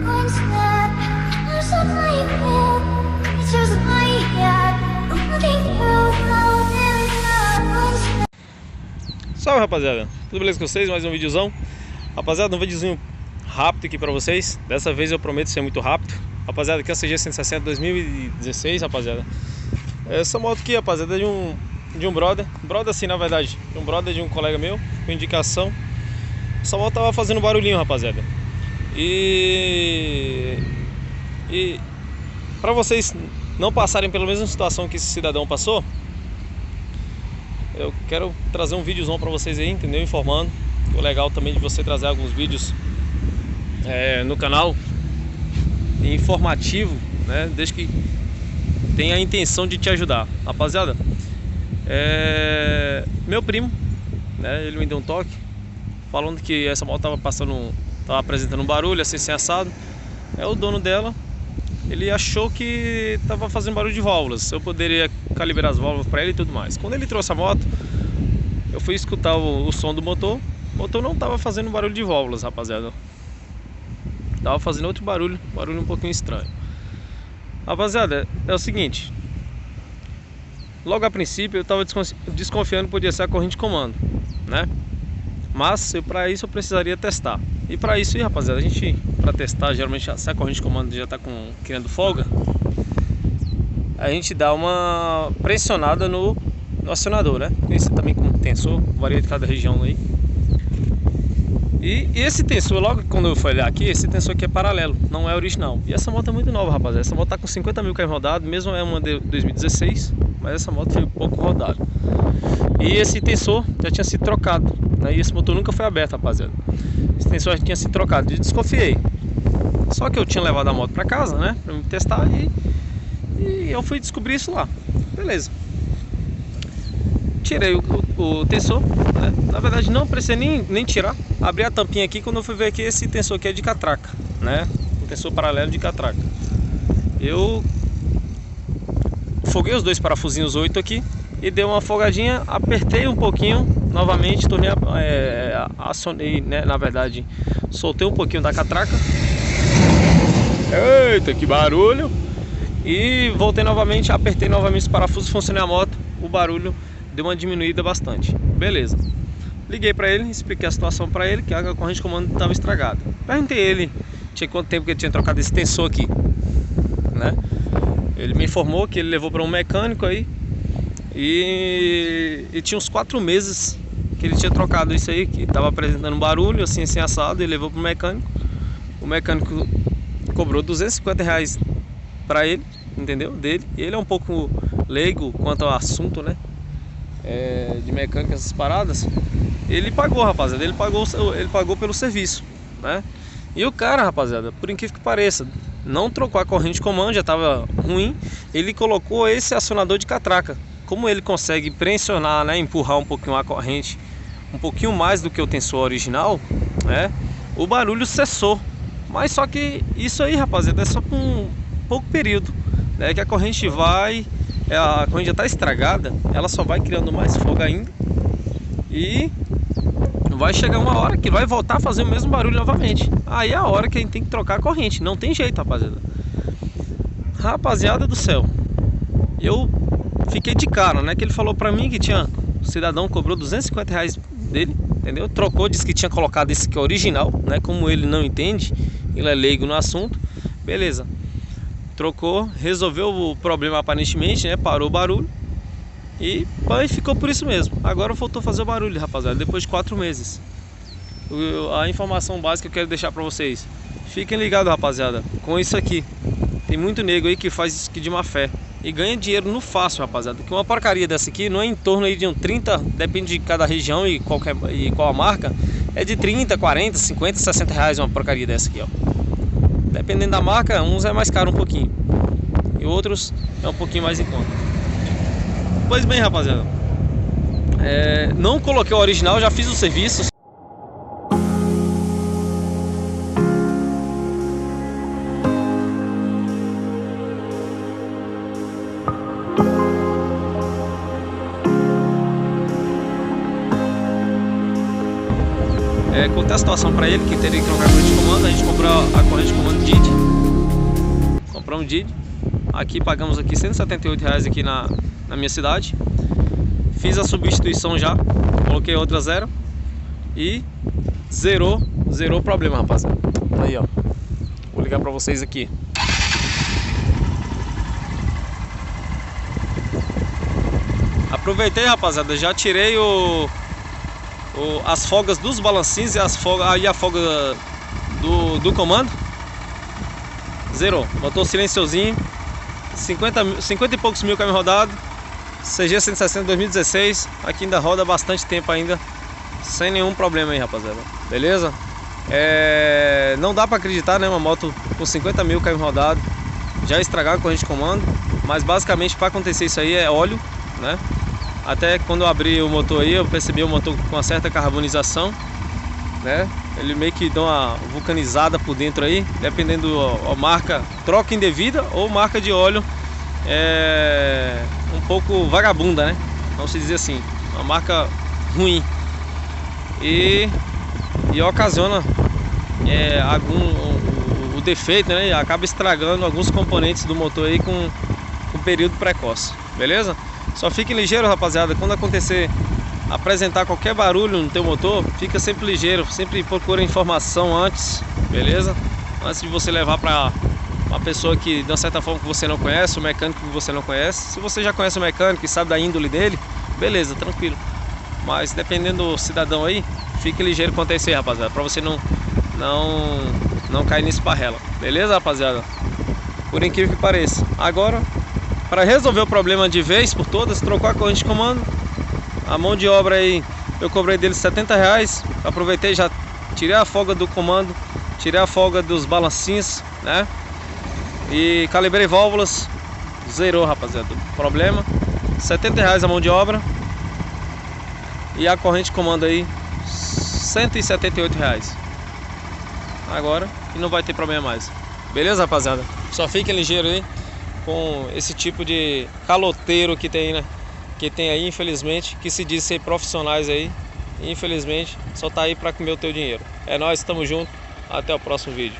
One step, there's a light will. It's just a light, yeah. Looking through, there is no one step. Salve, rapaziada, tudo beleza com vocês? Mais um videozão. Rapaziada, um videozinho rápido aqui pra vocês. Dessa vez eu prometo ser muito rápido. Rapaziada, aqui é a CG 160 2016, rapaziada. Essa moto aqui, rapaziada, é de um brother assim, na verdade, de um brother de um colega meu, com indicação. Essa moto tava fazendo barulhinho, rapaziada. E pra vocês não passarem pela mesma situação que esse cidadão passou, eu quero trazer um videozão pra vocês aí, entendeu? Informando. O legal também de você trazer alguns vídeos no canal informativo, né? Desde que tenha a intenção de te ajudar. Rapaziada, meu primo, né? Ele me deu um toque falando que essa moto tava apresentando um barulho assim assado. É o dono dela. Ele achou que tava fazendo barulho de válvulas. Eu poderia calibrar as válvulas para ele e tudo mais. Quando ele trouxe a moto, eu fui escutar o som do motor. O motor não tava fazendo barulho de válvulas, rapaziada. Tava fazendo outro barulho um pouquinho estranho. Rapaziada, é o seguinte. Logo a princípio eu tava desconfiando que podia ser a corrente de comando, né? Mas para isso eu precisaria testar. E para isso aí, rapaziada, para testar, geralmente se a corrente de comando já tá criando folga, a gente dá uma pressionada no acionador, né? Esse também com tensor, varia de cada região aí. E esse tensor, logo quando eu fui olhar aqui, esse tensor aqui é paralelo, não é original. E essa moto é muito nova, rapaziada. Essa moto tá com 50 mil km rodado, mesmo é uma de 2016, mas essa moto foi pouco rodada. E esse tensor já tinha sido trocado, né? E esse motor nunca foi aberto, rapaziada. Esse tensor já tinha sido trocado, e desconfiei. Só que eu tinha levado a moto pra casa, né? Pra me testar e eu fui descobrir isso lá. Beleza. Tirei o tensor, né? Na verdade não precisei nem tirar. Abri a tampinha aqui quando eu fui ver que esse tensor aqui é de catraca, né? Um tensor paralelo de catraca. Eu foguei os dois parafusinhos 8 aqui e dei uma folgadinha, apertei um pouquinho novamente, tornei acionei, né? Na verdade, soltei um pouquinho da catraca. Eita, que barulho! E voltei novamente, apertei novamente os parafusos, funcionei a moto, o barulho deu uma diminuída bastante. Beleza. Liguei pra ele, expliquei a situação pra ele, que a corrente de comando estava estragada. Perguntei ele, tinha quanto tempo que ele tinha trocado esse tensor aqui, né? Ele me informou que ele levou para um mecânico aí e tinha uns 4 meses que ele tinha trocado isso aí, que estava apresentando barulho assim assado. Ele levou para o mecânico. O mecânico cobrou R$250 para ele, entendeu? Dele. E ele é um pouco leigo quanto ao assunto, né? De mecânica, essas paradas. Ele pagou, rapaziada. Ele pagou pelo serviço, né? E o cara, rapaziada, por incrível que pareça, não trocou a corrente de comando, já estava ruim. Ele colocou esse acionador de catraca. Como ele consegue pressionar, né, empurrar um pouquinho a corrente, um pouquinho mais do que o tensor original, né? O barulho cessou. Mas só que isso aí, rapaziada, é só por um pouco período, né? Que a corrente a corrente já está estragada, ela só vai criando mais fogo ainda. E vai chegar uma hora que vai voltar a fazer o mesmo barulho novamente. Aí é a hora que a gente tem que trocar a corrente. Não tem jeito, rapaziada. Rapaziada do céu, eu fiquei de cara, né? Que ele falou pra mim que o cidadão cobrou R$250 dele, entendeu? Trocou, disse que tinha colocado esse aqui original, né? Como ele não entende, ele é leigo no assunto. Beleza. Trocou, resolveu o problema aparentemente, né? Parou o barulho. E ficou por isso mesmo. Agora voltou a fazer o barulho, rapaziada, depois de 4 meses. A informação básica que eu quero deixar pra vocês: fiquem ligados, rapaziada, com isso aqui. Tem muito nego aí que faz isso aqui de má fé e ganha dinheiro no fácil, rapaziada. Que uma porcaria dessa aqui não é em torno aí de 30, depende de cada região e qual a marca. É de 30, 40, 50, 60 reais uma porcaria dessa aqui, ó. Dependendo da marca, uns é mais caro um pouquinho e outros é um pouquinho mais em conta. Pois bem, rapaziada, não coloquei o original, já fiz o serviço. contei a situação para ele que teria que trocar a corrente de comando. A gente comprou a corrente de comando DID. Compramos DID. Aqui pagamos aqui R$178 aqui na minha cidade. Fiz a substituição já, coloquei outra zero e zerou o problema, rapaziada. Aí, ó, vou ligar pra vocês aqui. Aproveitei, rapaziada, já tirei as folgas dos balancinhos e a folga do comando. Zerou, botou silenciosinho, 50 e poucos mil km rodado, CG 160 2016, aqui ainda roda bastante tempo ainda, sem nenhum problema aí, rapaziada, beleza? Não dá pra acreditar, né, uma moto com 50 mil km rodado, já estragar a corrente de comando, mas basicamente para acontecer isso aí é óleo, né? Até quando eu abri o motor aí, eu percebi o motor com uma certa carbonização, né? Ele meio que dá uma vulcanizada por dentro aí, dependendo da marca, troca indevida ou marca de óleo um pouco vagabunda, né? Vamos dizer assim, uma marca ruim e ocasiona o defeito, né? Acaba estragando alguns componentes do motor aí com período precoce, beleza? Só fiquem ligeiros, rapaziada, quando apresentar qualquer barulho no teu motor, fica sempre ligeiro, sempre procura informação antes, beleza? Antes de você levar para uma pessoa que, de uma certa forma, que você não conhece, um mecânico que você não conhece. Se você já conhece o mecânico e sabe da índole dele, beleza, tranquilo. Mas dependendo do cidadão aí, fique ligeiro quanto a isso aí, rapaziada, para você não cair nesse parrela, beleza, rapaziada? Por incrível que pareça. Agora, para resolver o problema de vez por todas, trocou a corrente de comando. A mão de obra aí, eu cobrei dele R$70. Aproveitei, já tirei a folga do comando, tirei a folga dos balancinhos, né? E calibrei válvulas, zerou, rapaziada, o problema. R$70 a mão de obra. E a corrente de comando aí, R$178. Agora, e não vai ter problema mais. Beleza, rapaziada? Só fiquem ligeiros aí com esse tipo de caloteiro que tem, né? Que tem aí, infelizmente, que se diz ser profissionais aí, e infelizmente só tá aí para comer o teu dinheiro. É nóis, tamo junto, até o próximo vídeo.